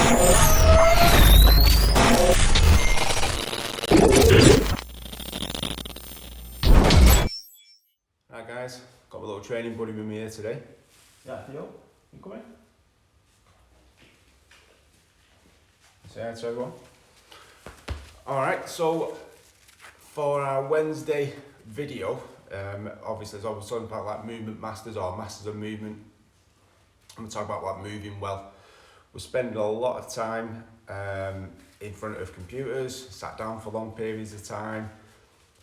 Hi guys, got my little training buddy with me here today. Yeah, Theo, you coming? Say hi to everyone. Alright, so for our Wednesday video, obviously as I was talking about like movement masters or masters of movement, I'm going to talk about like moving well. We're spending a lot of time in front of computers, sat down for long periods of time.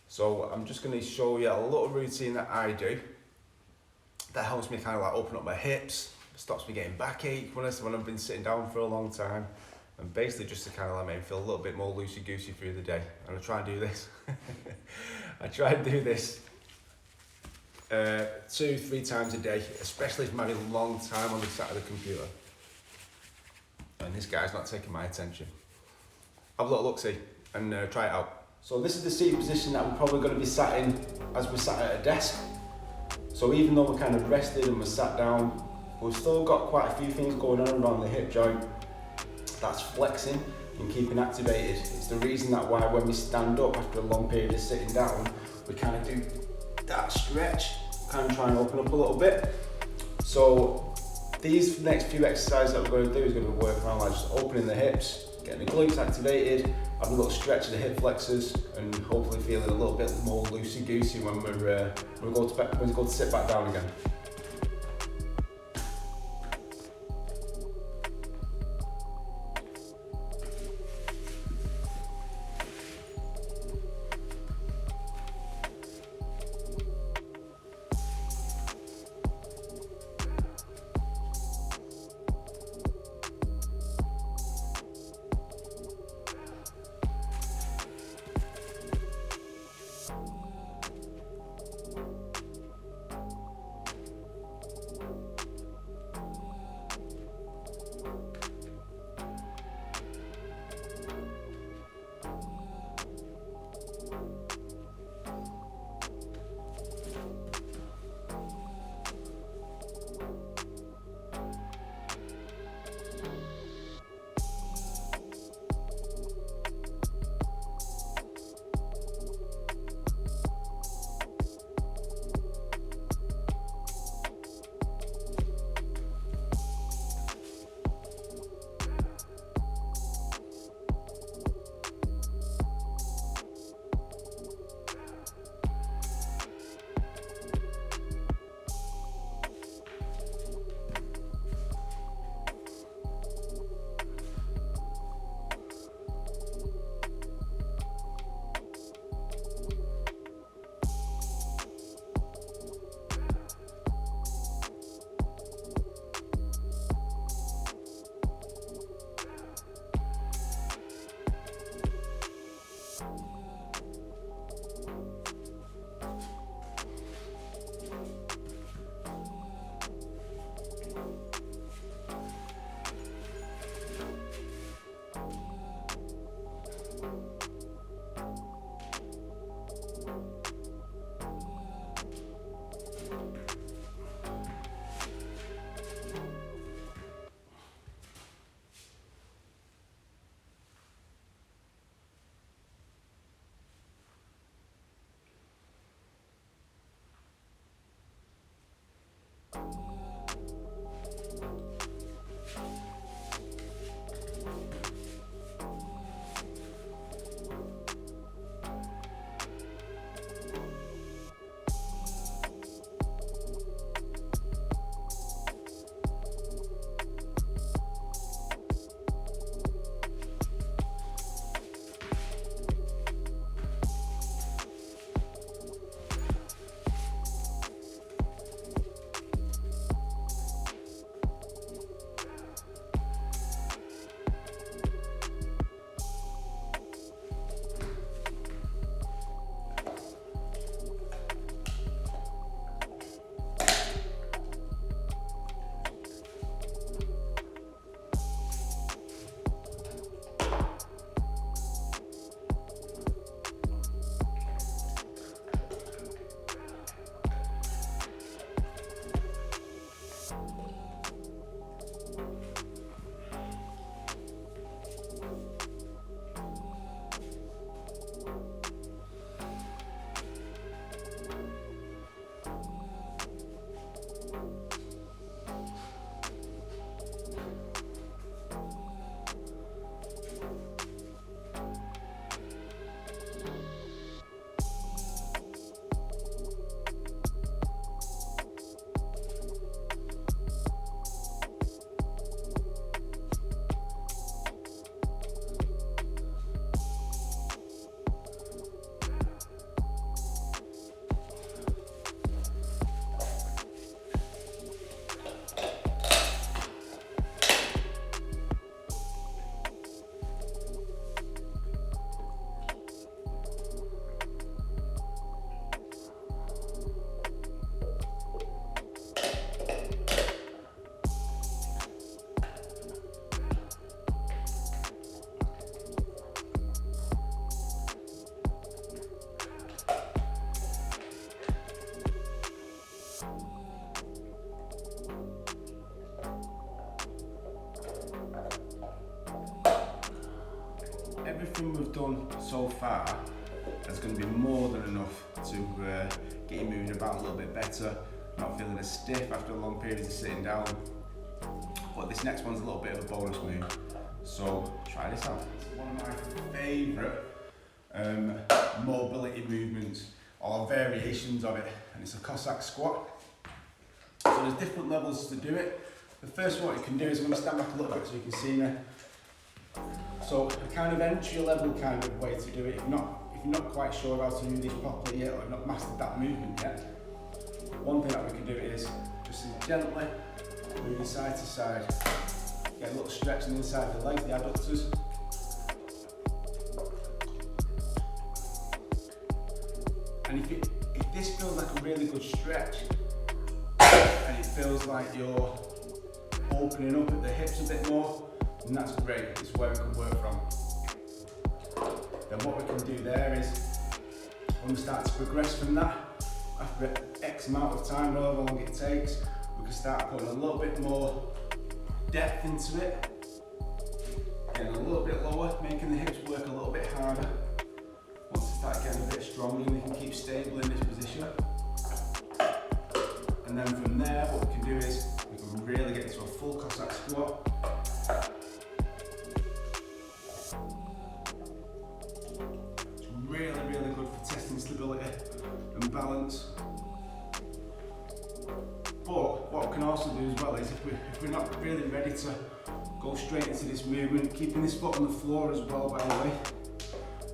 So I'm just going to show you a little routine that I do that helps me kind of like open up my hips, stops me getting backache when I've been sitting down for a long time, and basically just to kind of like make me feel a little bit more loosey-goosey through the day. And I try and do this. I try and do this 2-3 times a day, especially if I'm having a long time on the side of the computer. And this guy's not taking my attention. Have a little look-see and try it out. So this is the seated position that we're probably going to be sat in as we're sat at a desk. So even though we're kind of rested and we're sat down, we've still got quite a few things going on around the hip joint that's flexing and keeping activated. It's the reason that why when we stand up after a long period of sitting down, we kind of do that stretch, kind of try and open up a little bit. So these next few exercises that we're going to do is going to be working around like just opening the hips, getting the glutes activated, having a little stretch of the hip flexors, and hopefully feeling a little bit more loosey-goosey when we go to sit back down again. everything we've done so far is going to be more than enough to get you moving about a little bit better, not feeling as stiff after a long period of sitting down. But this next one's a little bit of a bonus move, so try this out. It's one of my favourite mobility movements, or variations of it, and it's a Cossack squat. So there's different levels to do it. The first one you can do is, I'm going to stand back a little bit so you can see me. So a kind of entry level kind of way to do it. If you're not quite sure how to do this properly yet, or have not mastered that movement yet, one thing that we can do is just gently moving side to side. Get a little stretch on the inside of the legs, the adductors. And if this feels like a really good stretch, and it feels like you're opening up at the hips a bit more, then that's great. It's where we can work from. Then what we can do there is, when we start to progress from that, after X amount of time, however long it takes, we can start putting a little bit more depth into it, getting a little bit lower, making the hips work a little bit harder. Once they start getting a bit stronger, they can keep stable in this position. And then from there, what we can do is, we can really get into a full Cossack squat. It's really, really good for testing stability and balance. But what we can also do as well is, if we're not really ready to go straight into this movement, keeping this foot on the floor as well, by the way,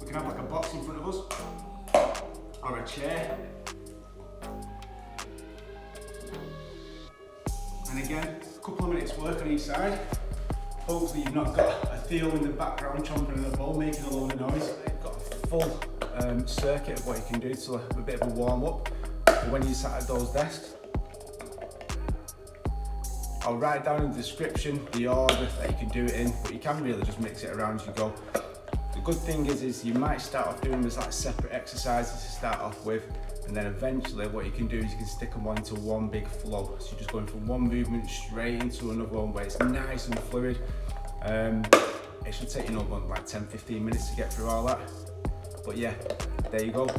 we can have like a box in front of us, or a chair. And again, a couple of minutes work on each side. Hopefully you've not got a Theo in the background chomping on the bowl, making a load of noise. You've got a full circuit of what you can do to a bit of a warm up for when you sat at those desks. I'll write down in the description the order that you can do it in, but you can really just mix it around as you go. The good thing is you might start off doing this like separate exercises to start off with, and then eventually what you can do is you can stick them into one big flow. So you're just going from one movement straight into another one where it's nice and fluid. It should take you like 10-15 minutes to get through all that. But yeah, there you go.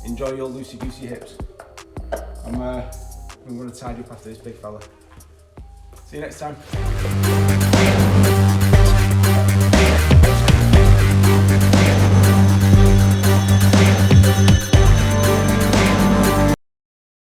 Enjoy your loosey-goosey hips. I'm going to tidy up after this big fella. See you next time.